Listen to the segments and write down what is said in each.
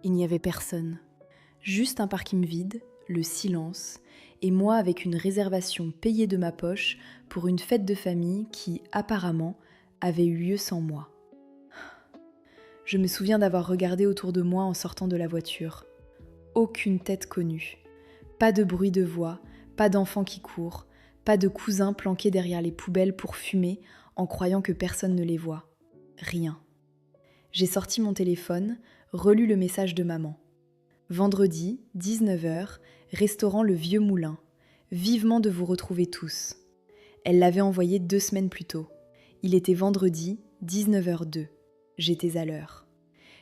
Il n'y avait personne. Juste un parking vide, le silence, et moi avec une réservation payée de ma poche pour une fête de famille qui, apparemment, avait eu lieu sans moi. Je me souviens d'avoir regardé autour de moi en sortant de la voiture. Aucune tête connue. Pas de bruit de voix, pas d'enfants qui courent, pas de cousins planqués derrière les poubelles pour fumer en croyant que personne ne les voit. Rien. J'ai sorti mon téléphone, relu le message de maman. Vendredi, 19h, restaurant Le Vieux Moulin. Vivement de vous retrouver tous. Elle l'avait envoyé 2 semaines plus tôt. Il était vendredi, 19h02. J'étais à l'heure.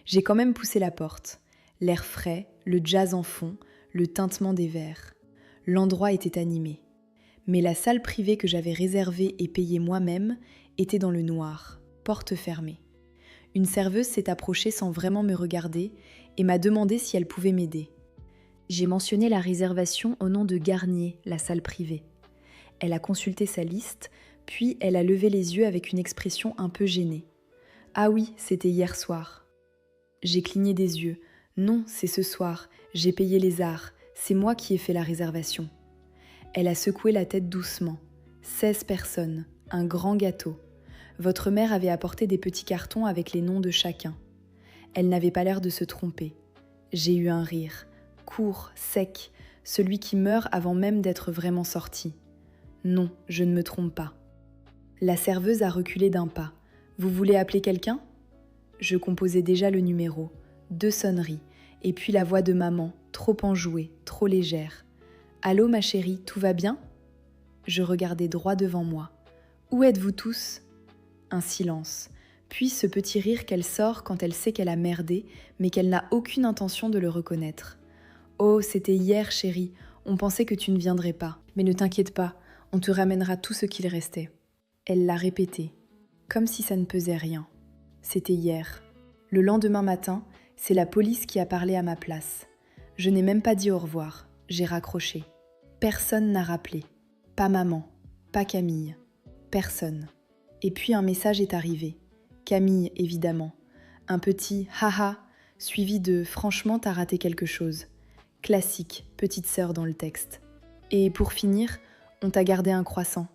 J'ai quand même poussé la porte. L'air frais, le jazz en fond, le tintement des verres. L'endroit était animé. Mais la salle privée que j'avais réservée et payée moi-même était dans le noir, porte fermée. Une serveuse s'est approchée sans vraiment me regarder et m'a demandé si elle pouvait m'aider. J'ai mentionné la réservation au nom de Garnier, la salle privée. Elle a consulté sa liste, puis elle a levé les yeux avec une expression un peu gênée. « Ah oui, c'était hier soir. » J'ai cligné des yeux. « Non, c'est ce soir. J'ai payé les arts. C'est moi qui ai fait la réservation. » Elle a secoué la tête doucement. 16 personnes, un grand gâteau. Votre mère avait apporté des petits cartons avec les noms de chacun. Elle n'avait pas l'air de se tromper. J'ai eu un rire, court, sec, celui qui meurt avant même d'être vraiment sorti. Non, je ne me trompe pas. La serveuse a reculé d'un pas. Vous voulez appeler quelqu'un ? Je composais déjà le numéro, 2 sonneries, et puis la voix de maman, trop enjouée, trop légère. Allô ma chérie, tout va bien ? Je regardais droit devant moi. Où êtes-vous tous ? Un silence, puis ce petit rire qu'elle sort quand elle sait qu'elle a merdé, mais qu'elle n'a aucune intention de le reconnaître. Oh, c'était hier, chérie, on pensait que tu ne viendrais pas. Mais ne t'inquiète pas, on te ramènera tout ce qu'il restait. Elle l'a répété, comme si ça ne pesait rien. C'était hier. Le lendemain matin, c'est la police qui a parlé à ma place. Je n'ai même pas dit au revoir, j'ai raccroché. Personne n'a rappelé. Pas maman, pas Camille. Personne. Et puis un message est arrivé. Camille, évidemment. Un petit « haha » suivi de « franchement, t'as raté quelque chose ». Classique, petite sœur dans le texte. Et pour finir, on t'a gardé un croissant.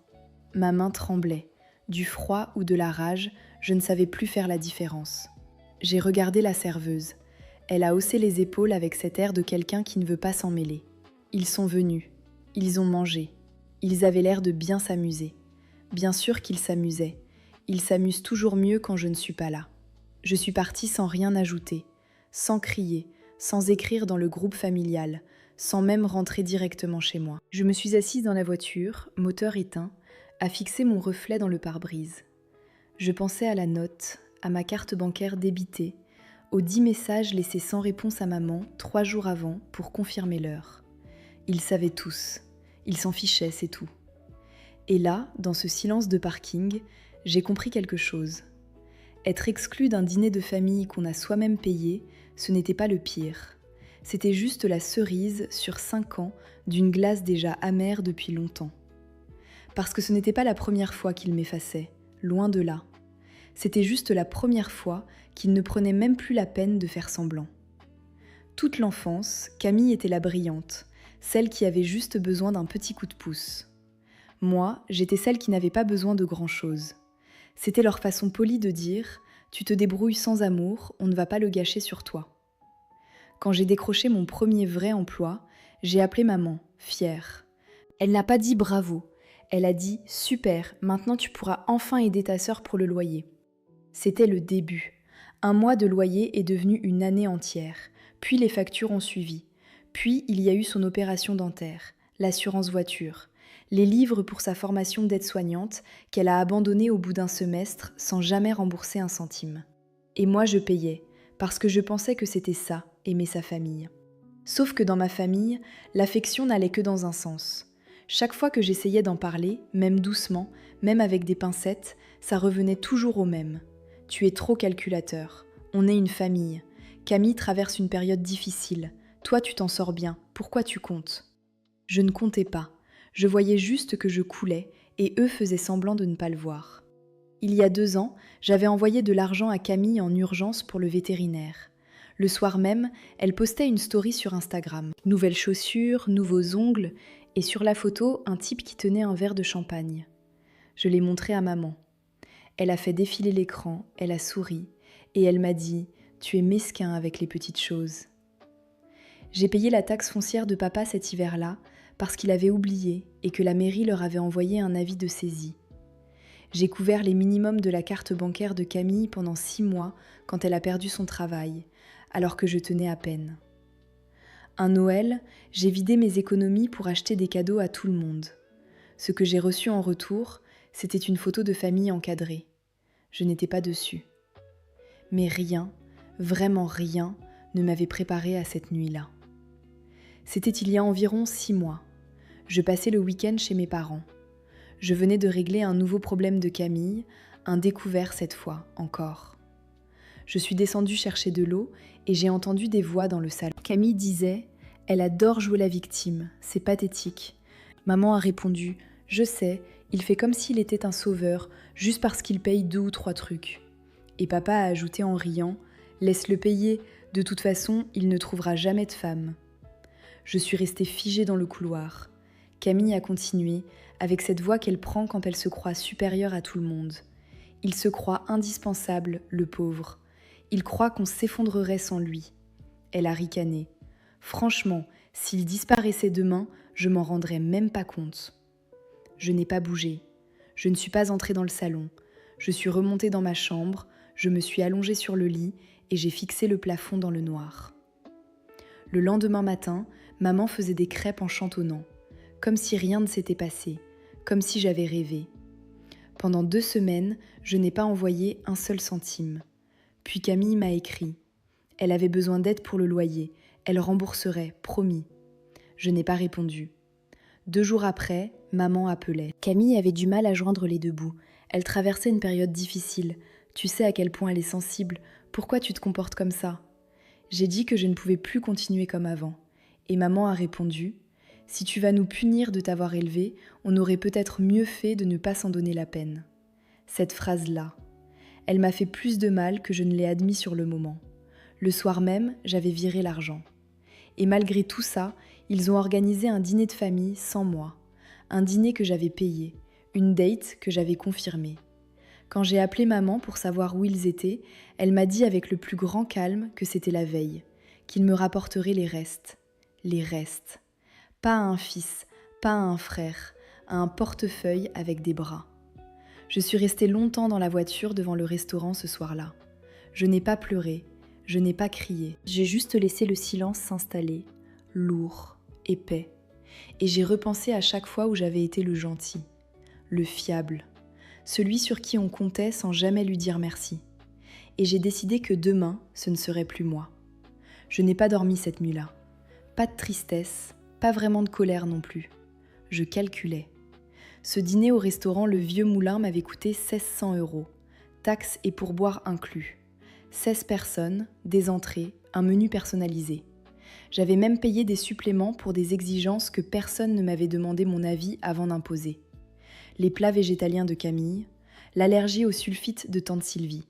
Ma main tremblait. Du froid ou de la rage, je ne savais plus faire la différence. J'ai regardé la serveuse. Elle a haussé les épaules avec cet air de quelqu'un qui ne veut pas s'en mêler. Ils sont venus. Ils ont mangé. Ils avaient l'air de bien s'amuser. Bien sûr qu'ils s'amusaient. Ils s'amusent toujours mieux quand je ne suis pas là. Je suis partie sans rien ajouter, sans crier, sans écrire dans le groupe familial, sans même rentrer directement chez moi. Je me suis assise dans la voiture, moteur éteint, à fixer mon reflet dans le pare-brise. Je pensais à la note, à ma carte bancaire débitée, aux 10 messages laissés sans réponse à maman 3 jours avant pour confirmer l'heure. Ils savaient tous. Ils s'en fichaient, c'est tout. Et là, dans ce silence de parking, j'ai compris quelque chose. Être exclu d'un dîner de famille qu'on a soi-même payé, ce n'était pas le pire. C'était juste la cerise sur 5 ans d'une glace déjà amère depuis longtemps. Parce que ce n'était pas la première fois qu'il m'effaçait, loin de là. C'était juste la première fois qu'il ne prenait même plus la peine de faire semblant. Toute l'enfance, Camille était la brillante, celle qui avait juste besoin d'un petit coup de pouce. Moi, j'étais celle qui n'avait pas besoin de grand-chose. C'était leur façon polie de dire « Tu te débrouilles sans amour, on ne va pas le gâcher sur toi ». Quand j'ai décroché mon premier vrai emploi, j'ai appelé maman, fière. Elle n'a pas dit « bravo », elle a dit « super, maintenant tu pourras enfin aider ta sœur pour le loyer ». C'était le début. 1 mois de loyer est devenu une année entière, puis les factures ont suivi. Puis il y a eu son opération dentaire, l'assurance voiture, les livres pour sa formation d'aide-soignante qu'elle a abandonnés au bout d'1 semestre sans jamais rembourser 1 centime. Et moi je payais, parce que je pensais que c'était ça, aimer sa famille. Sauf que dans ma famille, l'affection n'allait que dans un sens. Chaque fois que j'essayais d'en parler, même doucement, même avec des pincettes, ça revenait toujours au même. Tu es trop calculateur. On est une famille. Camille traverse une période difficile. Toi, tu t'en sors bien. Pourquoi tu comptes ? Je ne comptais pas. Je voyais juste que je coulais et eux faisaient semblant de ne pas le voir. Il y a 2 ans, j'avais envoyé de l'argent à Camille en urgence pour le vétérinaire. Le soir même, elle postait une story sur Instagram. Nouvelles chaussures, nouveaux ongles, et sur la photo, un type qui tenait un verre de champagne. Je l'ai montré à maman. Elle a fait défiler l'écran, elle a souri, et elle m'a dit « Tu es mesquin avec les petites choses ». J'ai payé la taxe foncière de papa cet hiver-là, parce qu'il avait oublié et que la mairie leur avait envoyé un avis de saisie. J'ai couvert les minimums de la carte bancaire de Camille pendant 6 mois quand elle a perdu son travail, alors que je tenais à peine. Un Noël, j'ai vidé mes économies pour acheter des cadeaux à tout le monde. Ce que j'ai reçu en retour, c'était une photo de famille encadrée. Je n'étais pas dessus. Mais rien, vraiment rien, ne m'avait préparée à cette nuit-là. C'était il y a environ 6 mois. Je passais le week-end chez mes parents. Je venais de régler un nouveau problème de Camille, un découvert cette fois, encore. Je suis descendue chercher de l'eau et j'ai entendu des voix dans le salon. Camille disait « Elle adore jouer la victime, c'est pathétique ». Maman a répondu « Je sais, il fait comme s'il était un sauveur, juste parce qu'il paye 2 ou 3 trucs ». Et papa a ajouté en riant « Laisse-le payer, de toute façon, il ne trouvera jamais de femme ». Je suis restée figée dans le couloir. Camille a continué, avec cette voix qu'elle prend quand elle se croit supérieure à tout le monde. Il se croit indispensable, le pauvre. Il croit qu'on s'effondrerait sans lui. Elle a ricané. Franchement, s'il disparaissait demain, je m'en rendrais même pas compte. Je n'ai pas bougé. Je ne suis pas entrée dans le salon. Je suis remontée dans ma chambre, je me suis allongée sur le lit et j'ai fixé le plafond dans le noir. Le lendemain matin, maman faisait des crêpes en chantonnant, comme si rien ne s'était passé, comme si j'avais rêvé. Pendant 2 semaines, je n'ai pas envoyé un seul centime. Puis Camille m'a écrit. Elle avait besoin d'aide pour le loyer, elle rembourserait, promis. Je n'ai pas répondu. 2 jours après, maman appelait. Camille avait du mal à joindre les 2 bouts. Elle traversait une période difficile. Tu sais à quel point elle est sensible. Pourquoi tu te comportes comme ça ? J'ai dit que je ne pouvais plus continuer comme avant. Et maman a répondu « Si tu vas nous punir de t'avoir élevé, on aurait peut-être mieux fait de ne pas s'en donner la peine. » Cette phrase-là, elle m'a fait plus de mal que je ne l'ai admis sur le moment. Le soir même, j'avais viré l'argent. Et malgré tout ça, ils ont organisé un dîner de famille sans moi. Un dîner que j'avais payé, une date que j'avais confirmée. Quand j'ai appelé maman pour savoir où ils étaient, elle m'a dit avec le plus grand calme que c'était la veille, qu'ils me rapporteraient les restes. Les restes. Pas à un fils, pas à un frère, à un portefeuille avec des bras. Je suis restée longtemps dans la voiture devant le restaurant ce soir-là. Je n'ai pas pleuré, je n'ai pas crié. J'ai juste laissé le silence s'installer, lourd, épais. Et j'ai repensé à chaque fois où j'avais été le gentil, le fiable, celui sur qui on comptait sans jamais lui dire merci. Et j'ai décidé que demain, ce ne serait plus moi. Je n'ai pas dormi cette nuit-là. Pas de tristesse, pas vraiment de colère non plus. Je calculais. Ce dîner au restaurant Le Vieux Moulin m'avait coûté 1600 €, taxes et pourboires inclus. 16 personnes, des entrées, un menu personnalisé. J'avais même payé des suppléments pour des exigences que personne ne m'avait demandé mon avis avant d'imposer. Les plats végétaliens de Camille, l'allergie au sulfite de tante Sylvie.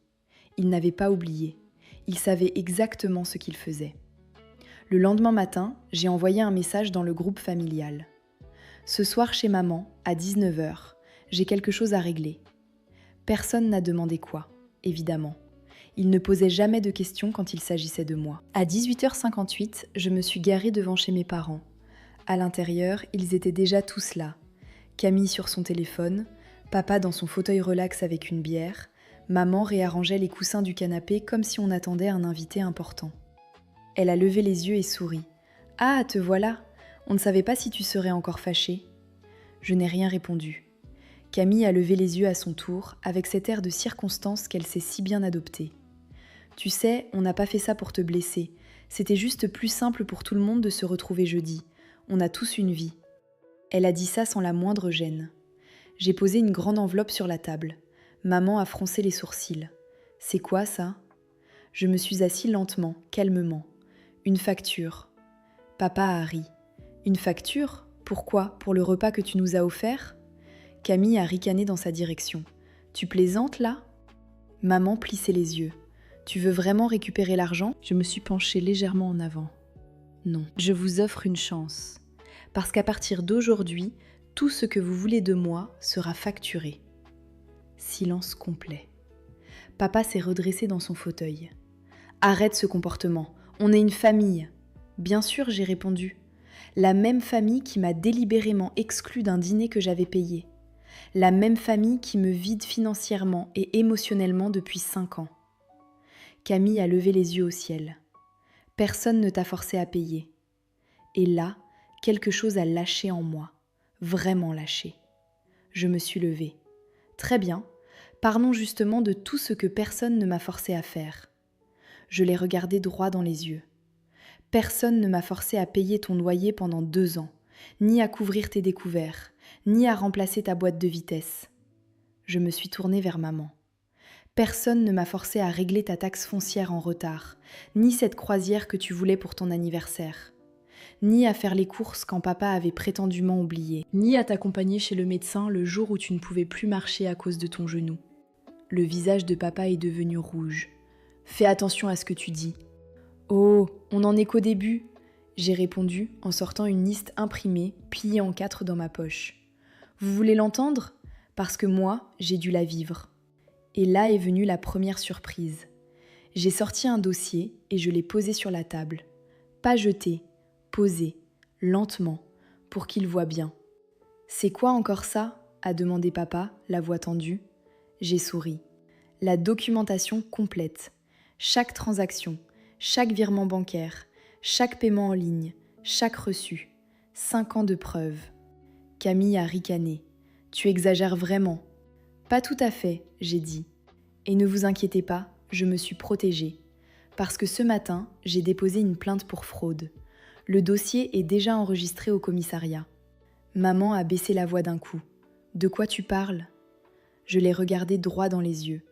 Il n'avait pas oublié. Il savait exactement ce qu'il faisait. Le lendemain matin, j'ai envoyé un message dans le groupe familial. Ce soir chez maman, à 19 h, j'ai quelque chose à régler. Personne n'a demandé quoi, évidemment. Il ne posait jamais de questions quand il s'agissait de moi. À 18h58, je me suis garée devant chez mes parents. À l'intérieur, ils étaient déjà tous là. Camille sur son téléphone, papa dans son fauteuil relax avec une bière, maman réarrangeait les coussins du canapé comme si on attendait un invité important. Elle a levé les yeux et sourit. « Ah, te voilà! On ne savait pas si tu serais encore fâchée. » Je n'ai rien répondu. Camille a levé les yeux à son tour, avec cet air de circonstance qu'elle sait si bien adopter. « Tu sais, on n'a pas fait ça pour te blesser. C'était juste plus simple pour tout le monde de se retrouver jeudi. On a tous une vie. » Elle a dit ça sans la moindre gêne. J'ai posé une grande enveloppe sur la table. Maman a froncé les sourcils. « C'est quoi ça ?» Je me suis assise lentement, calmement. « Une facture. » Papa a ri. « Une facture ? Pourquoi ? Pour le repas que tu nous as offert ?» Camille a ricané dans sa direction. « Tu plaisantes là ?» Maman plissait les yeux. « Tu veux vraiment récupérer l'argent ? Je me suis penchée légèrement en avant. Non, je vous offre une chance. Parce qu'à partir d'aujourd'hui, tout ce que vous voulez de moi sera facturé. Silence complet. Papa s'est redressé dans son fauteuil. Arrête ce comportement, on est une famille. Bien sûr, j'ai répondu. La même famille qui m'a délibérément exclue d'un dîner que j'avais payé. La même famille qui me vide financièrement et émotionnellement depuis 5 ans. Camille a levé les yeux au ciel. Personne ne t'a forcé à payer. Et là, quelque chose a lâché en moi. Vraiment lâché. Je me suis levée. Très bien, parlons justement de tout ce que personne ne m'a forcé à faire. Je l'ai regardé droit dans les yeux. Personne ne m'a forcé à payer ton loyer pendant 2 ans, ni à couvrir tes découverts, ni à remplacer ta boîte de vitesse. Je me suis tournée vers maman. Personne ne m'a forcé à régler ta taxe foncière en retard, ni cette croisière que tu voulais pour ton anniversaire, ni à faire les courses quand papa avait prétendument oublié, ni à t'accompagner chez le médecin le jour où tu ne pouvais plus marcher à cause de ton genou. Le visage de papa est devenu rouge. Fais attention à ce que tu dis. Oh, on n'en est qu'au début, j'ai répondu en sortant une liste imprimée, pliée en 4 dans ma poche. Vous voulez l'entendre ? Parce que moi, j'ai dû la vivre. Et là est venue la première surprise. J'ai sorti un dossier et je l'ai posé sur la table. Pas jeté, posé, lentement, pour qu'il voie bien. C'est quoi encore ça ? A demandé papa, la voix tendue. J'ai souri. La documentation complète. Chaque transaction, chaque virement bancaire, chaque paiement en ligne, chaque reçu. 5 ans de preuves. Camille a ricané. Tu exagères vraiment. Pas tout à fait, j'ai dit. Et ne vous inquiétez pas, je me suis protégée. Parce que ce matin, j'ai déposé une plainte pour fraude. Le dossier est déjà enregistré au commissariat. Maman a baissé la voix d'un coup. De quoi tu parles ? Je l'ai regardé droit dans les yeux.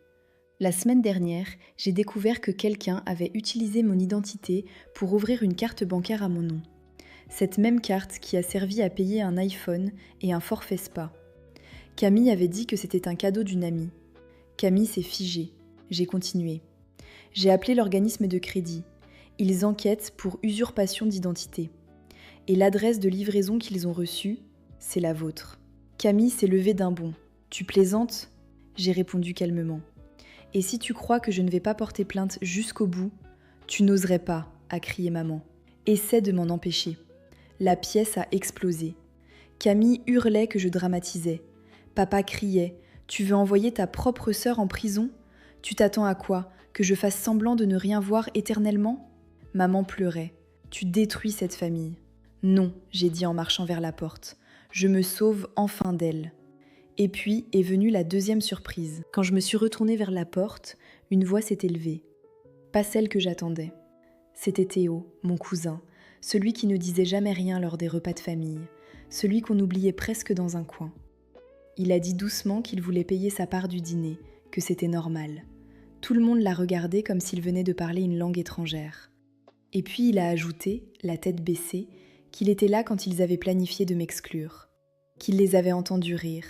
La semaine dernière, j'ai découvert que quelqu'un avait utilisé mon identité pour ouvrir une carte bancaire à mon nom. Cette même carte qui a servi à payer un iPhone et un forfait spa. Camille avait dit que c'était un cadeau d'une amie. Camille s'est figée. J'ai continué. J'ai appelé l'organisme de crédit. Ils enquêtent pour usurpation d'identité. Et l'adresse de livraison qu'ils ont reçue, c'est la vôtre. Camille s'est levée d'un bond. Tu plaisantes ? J'ai répondu calmement. Et si tu crois que je ne vais pas porter plainte jusqu'au bout, tu n'oserais pas, a crié maman. Essaie de m'en empêcher. La pièce a explosé. Camille hurlait que je dramatisais. Papa criait. Tu veux envoyer ta propre sœur en prison ? Tu t'attends à quoi ? Que je fasse semblant de ne rien voir éternellement ? Maman pleurait. Tu détruis cette famille. Non, j'ai dit en marchant vers la porte. Je me sauve enfin d'elle. Et puis est venue la deuxième surprise. Quand je me suis retournée vers la porte, une voix s'est élevée. Pas celle que j'attendais. C'était Théo, mon cousin, celui qui ne disait jamais rien lors des repas de famille, celui qu'on oubliait presque dans un coin. Il a dit doucement qu'il voulait payer sa part du dîner, que c'était normal. Tout le monde l'a regardé comme s'il venait de parler une langue étrangère. Et puis il a ajouté, la tête baissée, qu'il était là quand ils avaient planifié de m'exclure, qu'il les avait entendus rire,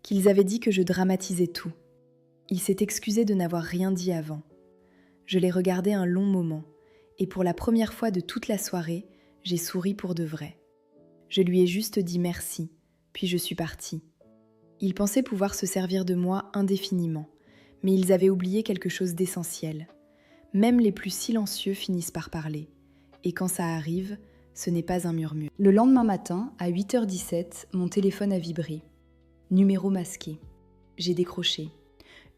qu'ils avaient dit que je dramatisais tout. Il s'est excusé de n'avoir rien dit avant. Je l'ai regardé un long moment, et pour la première fois de toute la soirée, j'ai souri pour de vrai. Je lui ai juste dit merci, puis je suis partie. Ils pensaient pouvoir se servir de moi indéfiniment, mais ils avaient oublié quelque chose d'essentiel. Même les plus silencieux finissent par parler, et quand ça arrive, ce n'est pas un murmure. Le lendemain matin, à 8h17, mon téléphone a vibré. Numéro masqué. J'ai décroché.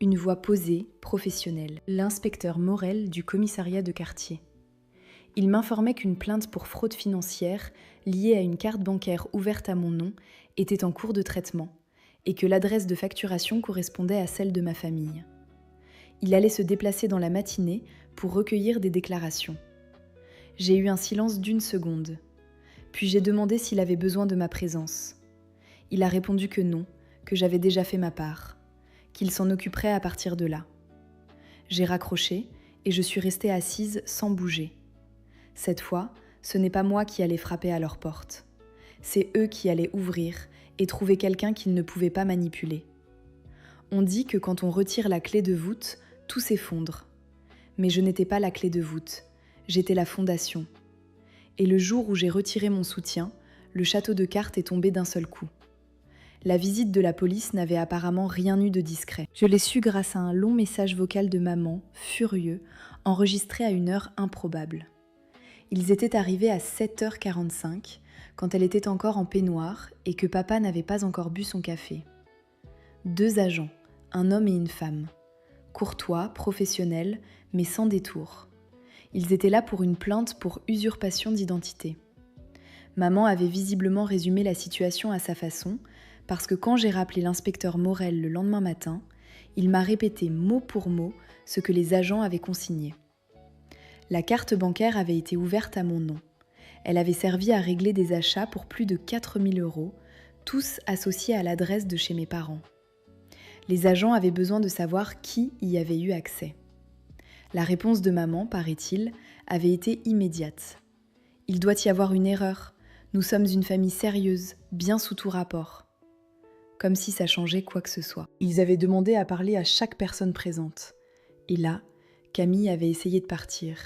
Une voix posée, professionnelle. L'inspecteur Morel du commissariat de quartier. Il m'informait qu'une plainte pour fraude financière liée à une carte bancaire ouverte à mon nom était en cours de traitement et que l'adresse de facturation correspondait à celle de ma famille. Il allait se déplacer dans la matinée pour recueillir des déclarations. J'ai eu un silence d'1 seconde. Puis j'ai demandé s'il avait besoin de ma présence. Il a répondu que non, que j'avais déjà fait ma part, qu'il s'en occuperait à partir de là. J'ai raccroché et je suis restée assise sans bouger. Cette fois, ce n'est pas moi qui allais frapper à leur porte. C'est eux qui allaient ouvrir et trouver quelqu'un qu'ils ne pouvaient pas manipuler. On dit que quand on retire la clé de voûte, tout s'effondre. Mais je n'étais pas la clé de voûte, j'étais la fondation. Et le jour où j'ai retiré mon soutien, le château de cartes est tombé d'un seul coup. La visite de la police n'avait apparemment rien eu de discret. Je l'ai su grâce à un long message vocal de maman, furieux, enregistré à une heure improbable. Ils étaient arrivés à 7h45, quand elle était encore en peignoir et que papa n'avait pas encore bu son café. 2 agents, un homme et une femme. Courtois, professionnels, mais sans détour. Ils étaient là pour une plainte pour usurpation d'identité. Maman avait visiblement résumé la situation à sa façon, parce que quand j'ai rappelé l'inspecteur Morel le lendemain matin, il m'a répété mot pour mot ce que les agents avaient consigné. La carte bancaire avait été ouverte à mon nom. Elle avait servi à régler des achats pour plus de 4 000 €, tous associés à l'adresse de chez mes parents. Les agents avaient besoin de savoir qui y avait eu accès. La réponse de maman, paraît-il, avait été immédiate. « Il doit y avoir une erreur. Nous sommes une famille sérieuse, bien sous tout rapport. » Comme si ça changeait quoi que ce soit. Ils avaient demandé à parler à chaque personne présente. Et là, Camille avait essayé de partir.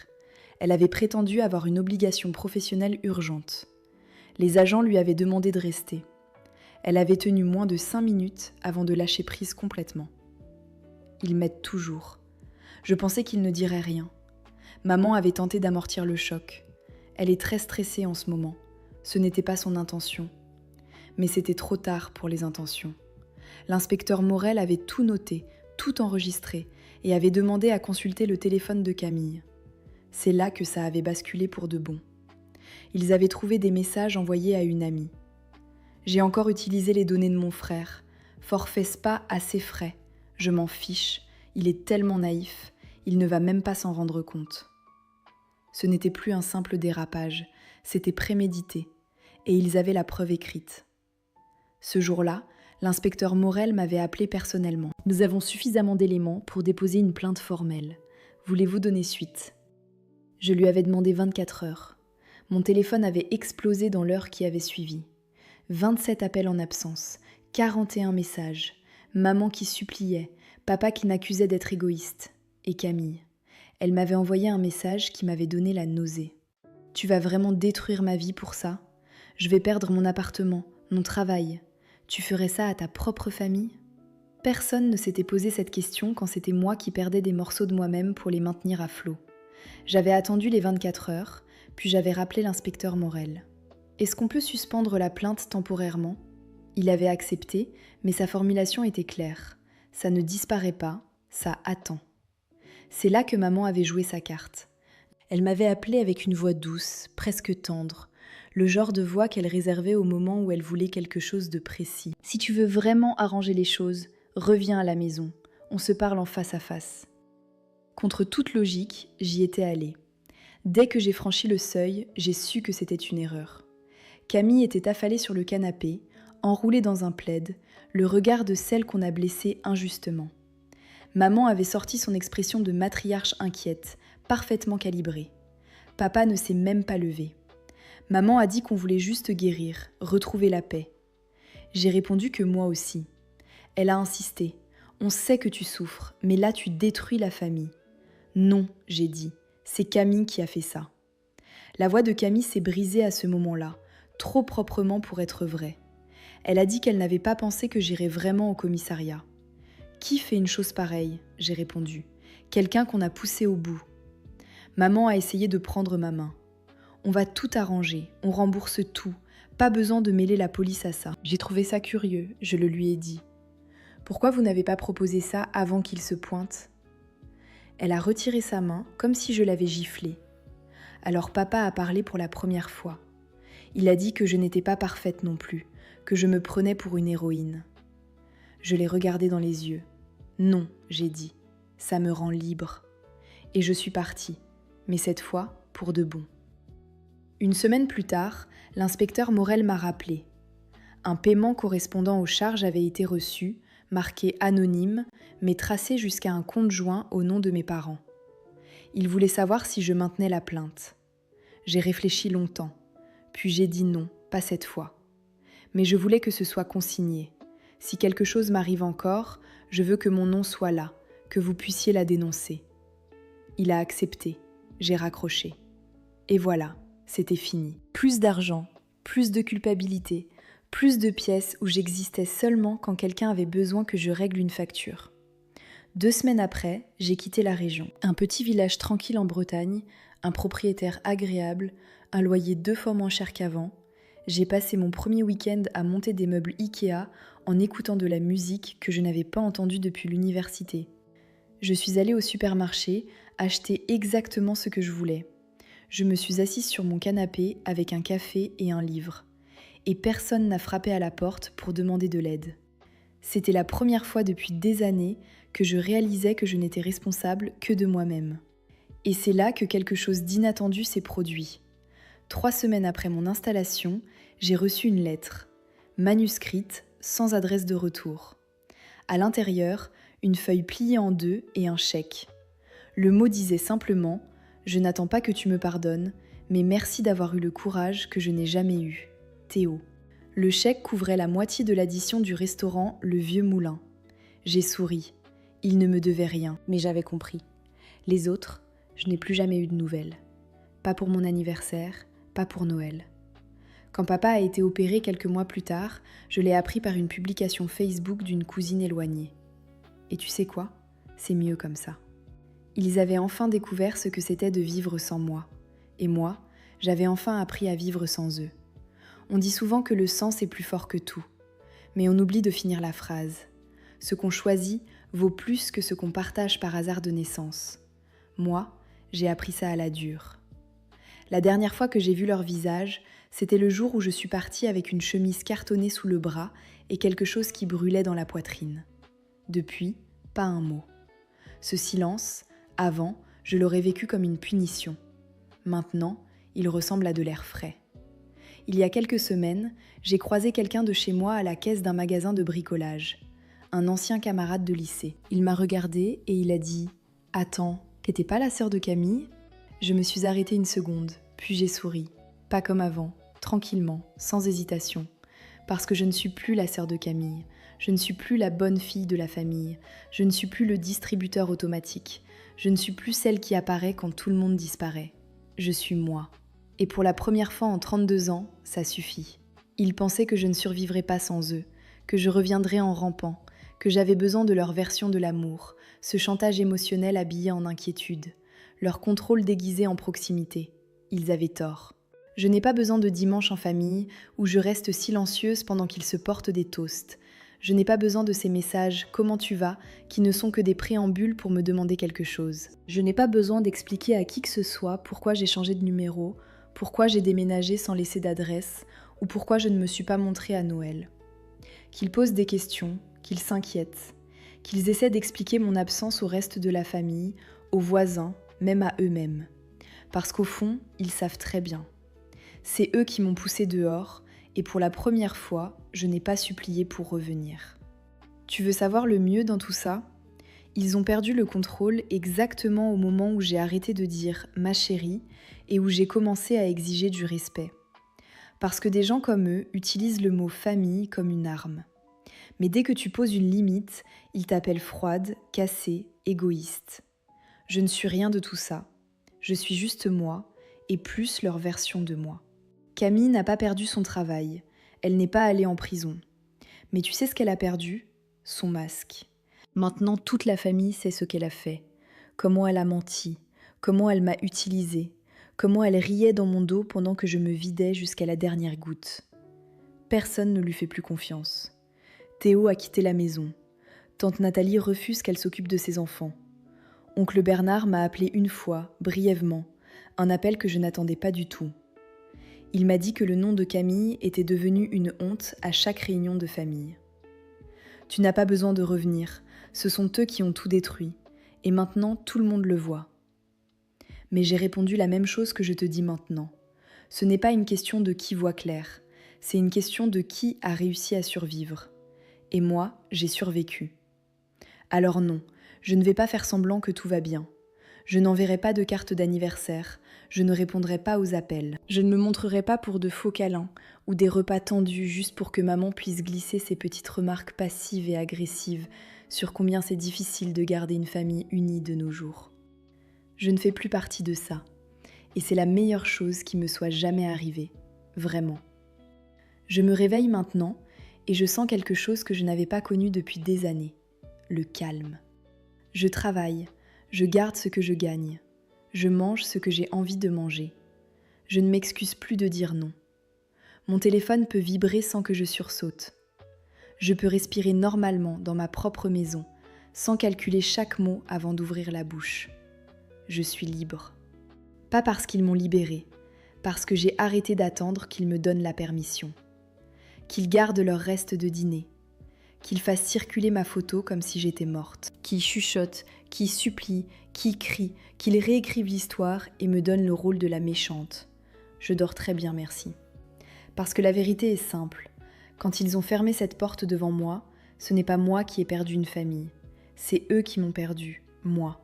Elle avait prétendu avoir une obligation professionnelle urgente. Les agents lui avaient demandé de rester. Elle avait tenu moins de 5 minutes avant de lâcher prise complètement. Ils m'aident toujours. Je pensais qu'ils ne diraient rien. Maman avait tenté d'amortir le choc. Elle est très stressée en ce moment. Ce n'était pas son intention. Mais c'était trop tard pour les intentions. L'inspecteur Morel avait tout noté, tout enregistré, et avait demandé à consulter le téléphone de Camille. C'est là que ça avait basculé pour de bon. Ils avaient trouvé des messages envoyés à une amie. J'ai encore utilisé les données de mon frère. Forfait spa assez frais. Je m'en fiche, il est tellement naïf, il ne va même pas s'en rendre compte. Ce n'était plus un simple dérapage, c'était prémédité, et ils avaient la preuve écrite. Ce jour-là, l'inspecteur Morel m'avait appelé personnellement. Nous avons suffisamment d'éléments pour déposer une plainte formelle. Voulez-vous donner suite ? Je lui avais demandé 24 heures. Mon téléphone avait explosé dans l'heure qui avait suivi. 27 appels en absence, 41 messages, maman qui suppliait, papa qui m'accusait d'être égoïste, et Camille. Elle m'avait envoyé un message qui m'avait donné la nausée. « Tu vas vraiment détruire ma vie pour ça ? Je vais perdre mon appartement, mon travail. Tu ferais ça à ta propre famille ?» Personne ne s'était posé cette question quand c'était moi qui perdais des morceaux de moi-même pour les maintenir à flot. J'avais attendu les 24 heures, puis j'avais rappelé l'inspecteur Morel. « Est-ce qu'on peut suspendre la plainte temporairement ?» Il avait accepté, mais sa formulation était claire. Ça ne disparaît pas, ça attend. C'est là que maman avait joué sa carte. Elle m'avait appelé avec une voix douce, presque tendre, le genre de voix qu'elle réservait au moment où elle voulait quelque chose de précis. « Si tu veux vraiment arranger les choses, reviens à la maison, on se parle en face à face. » Contre toute logique, j'y étais allée. Dès que j'ai franchi le seuil, j'ai su que c'était une erreur. Camille était affalée sur le canapé, enroulée dans un plaid, le regard de celle qu'on a blessée injustement. Maman avait sorti son expression de matriarche inquiète, parfaitement calibrée. Papa ne s'est même pas levé. Maman a dit qu'on voulait juste guérir, retrouver la paix. J'ai répondu que moi aussi. Elle a insisté. « On sait que tu souffres, mais là tu détruis la famille. » « Non, j'ai dit, c'est Camille qui a fait ça. » La voix de Camille s'est brisée à ce moment-là, trop proprement pour être vraie. Elle a dit qu'elle n'avait pas pensé que j'irais vraiment au commissariat. « Qui fait une chose pareille ?» j'ai répondu. « Quelqu'un qu'on a poussé au bout. » Maman a essayé de prendre ma main. « On va tout arranger, on rembourse tout, pas besoin de mêler la police à ça. » J'ai trouvé ça curieux, je le lui ai dit. « Pourquoi vous n'avez pas proposé ça avant qu'il se pointe ?» Elle a retiré sa main comme si je l'avais giflée. Alors papa a parlé pour la première fois. Il a dit que je n'étais pas parfaite non plus, que je me prenais pour une héroïne. Je l'ai regardé dans les yeux. Non, j'ai dit, ça me rend libre. Et je suis partie, mais cette fois pour de bon. Une semaine plus tard, l'inspecteur Morel m'a rappelé. Un paiement correspondant aux charges avait été reçu, marqué anonyme, mais tracé jusqu'à un compte joint au nom de mes parents. Il voulait savoir si je maintenais la plainte. J'ai réfléchi longtemps, puis j'ai dit non, pas cette fois. Mais je voulais que ce soit consigné. Si quelque chose m'arrive encore, je veux que mon nom soit là, que vous puissiez la dénoncer. Il a accepté. J'ai raccroché. Et voilà, c'était fini. Plus d'argent, plus de culpabilité, plus de pièces où j'existais seulement quand quelqu'un avait besoin que je règle une facture. 2 semaines après, j'ai quitté la région. Un petit village tranquille en Bretagne, un propriétaire agréable, un loyer 2 fois moins cher qu'avant. J'ai passé mon premier week-end à monter des meubles Ikea en écoutant de la musique que je n'avais pas entendue depuis l'université. Je suis allée au supermarché acheter exactement ce que je voulais. Je me suis assise sur mon canapé avec un café et un livre. Et personne n'a frappé à la porte pour demander de l'aide. C'était la première fois depuis des années que je réalisais que je n'étais responsable que de moi-même. Et c'est là que quelque chose d'inattendu s'est produit. 3 semaines après mon installation, j'ai reçu une lettre, manuscrite, sans adresse de retour. À l'intérieur, une feuille pliée en 2 et un chèque. Le mot disait simplement « Je n'attends pas que tu me pardonnes, mais merci d'avoir eu le courage que je n'ai jamais eu. Théo ». Le chèque couvrait la moitié de l'addition du restaurant Le Vieux Moulin. J'ai souri. Il ne me devait rien, mais j'avais compris. Les autres, je n'ai plus jamais eu de nouvelles. Pas pour mon anniversaire, pas pour Noël. Quand papa a été opéré quelques mois plus tard, je l'ai appris par une publication Facebook d'une cousine éloignée. Et tu sais quoi ? C'est mieux comme ça. Ils avaient enfin découvert ce que c'était de vivre sans moi. Et moi, j'avais enfin appris à vivre sans eux. On dit souvent que le sens est plus fort que tout. Mais on oublie de finir la phrase. Ce qu'on choisit vaut plus que ce qu'on partage par hasard de naissance. Moi, j'ai appris ça à la dure. La dernière fois que j'ai vu leur visage, c'était le jour où je suis partie avec une chemise cartonnée sous le bras et quelque chose qui brûlait dans la poitrine. Depuis, pas un mot. Ce silence, avant, je l'aurais vécu comme une punition. Maintenant, il ressemble à de l'air frais. Il y a quelques semaines, j'ai croisé quelqu'un de chez moi à la caisse d'un magasin de bricolage. Un ancien camarade de lycée. Il m'a regardée et il a dit « Attends, t'étais pas la sœur de Camille ?» Je me suis arrêtée une seconde, puis j'ai souri. Pas comme avant, tranquillement, sans hésitation. Parce que je ne suis plus la sœur de Camille. Je ne suis plus la bonne fille de la famille. Je ne suis plus le distributeur automatique. Je ne suis plus celle qui apparaît quand tout le monde disparaît. Je suis moi. Et pour la première fois en 32 ans, ça suffit. Ils pensaient que je ne survivrais pas sans eux, que je reviendrais en rampant, que j'avais besoin de leur version de l'amour, ce chantage émotionnel habillé en inquiétude, leur contrôle déguisé en proximité. Ils avaient tort. Je n'ai pas besoin de dimanche en famille où je reste silencieuse pendant qu'ils se portent des toasts. Je n'ai pas besoin de ces messages « Comment tu vas ?» qui ne sont que des préambules pour me demander quelque chose. Je n'ai pas besoin d'expliquer à qui que ce soit pourquoi j'ai changé de numéro, pourquoi j'ai déménagé sans laisser d'adresse ou pourquoi je ne me suis pas montrée à Noël. Qu'ils posent des questions, qu'ils s'inquiètent, qu'ils essaient d'expliquer mon absence au reste de la famille, aux voisins, même à eux-mêmes. Parce qu'au fond, ils savent très bien. C'est eux qui m'ont poussée dehors et pour la première fois, je n'ai pas supplié pour revenir. Tu veux savoir le mieux dans tout ça ? Ils ont perdu le contrôle exactement au moment où j'ai arrêté de dire « ma chérie » et où j'ai commencé à exiger du respect. Parce que des gens comme eux utilisent le mot « famille » comme une arme. Mais dès que tu poses une limite, ils t'appellent froide, cassée, égoïste. Je ne suis rien de tout ça. Je suis juste moi, et plus leur version de moi. Camille n'a pas perdu son travail. Elle n'est pas allée en prison. Mais tu sais ce qu'elle a perdu ? Son masque. Maintenant, toute la famille sait ce qu'elle a fait. Comment elle a menti. Comment elle m'a utilisée. Comment elle riait dans mon dos pendant que je me vidais jusqu'à la dernière goutte. Personne ne lui fait plus confiance. Théo a quitté la maison. Tante Nathalie refuse qu'elle s'occupe de ses enfants. Oncle Bernard m'a appelé une fois, brièvement, un appel que je n'attendais pas du tout. Il m'a dit que le nom de Camille était devenu une honte à chaque réunion de famille. Tu n'as pas besoin de revenir, ce sont eux qui ont tout détruit, et maintenant tout le monde le voit. Mais j'ai répondu la même chose que je te dis maintenant. Ce n'est pas une question de qui voit clair, c'est une question de qui a réussi à survivre. Et moi, j'ai survécu. Alors non, je ne vais pas faire semblant que tout va bien. Je n'enverrai pas de carte d'anniversaire, je ne répondrai pas aux appels. Je ne me montrerai pas pour de faux câlins ou des repas tendus juste pour que maman puisse glisser ses petites remarques passives et agressives sur combien c'est difficile de garder une famille unie de nos jours. Je ne fais plus partie de ça. Et c'est la meilleure chose qui me soit jamais arrivée. Vraiment. Je me réveille maintenant et je sens quelque chose que je n'avais pas connu depuis des années. Le calme. Je travaille, je garde ce que je gagne. Je mange ce que j'ai envie de manger. Je ne m'excuse plus de dire non. Mon téléphone peut vibrer sans que je sursaute. Je peux respirer normalement dans ma propre maison, sans calculer chaque mot avant d'ouvrir la bouche. Je suis libre. Pas parce qu'ils m'ont libérée, parce que j'ai arrêté d'attendre qu'ils me donnent la permission. Qu'ils gardent leur reste de dîner. Qu'ils fassent circuler ma photo comme si j'étais morte. Qu'ils chuchotent, qu'ils supplient, qu'ils crient, qu'ils réécrivent l'histoire et me donnent le rôle de la méchante. Je dors très bien, merci. Parce que la vérité est simple. Quand ils ont fermé cette porte devant moi, ce n'est pas moi qui ai perdu une famille. C'est eux qui m'ont perdu, moi.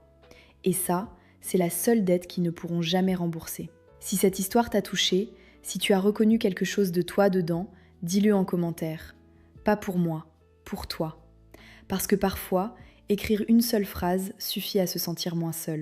Et ça, c'est la seule dette qu'ils ne pourront jamais rembourser. Si cette histoire t'a touché, si tu as reconnu quelque chose de toi dedans, dis-le en commentaire. Pas pour moi, pour toi. Parce que parfois, écrire une seule phrase suffit à se sentir moins seul.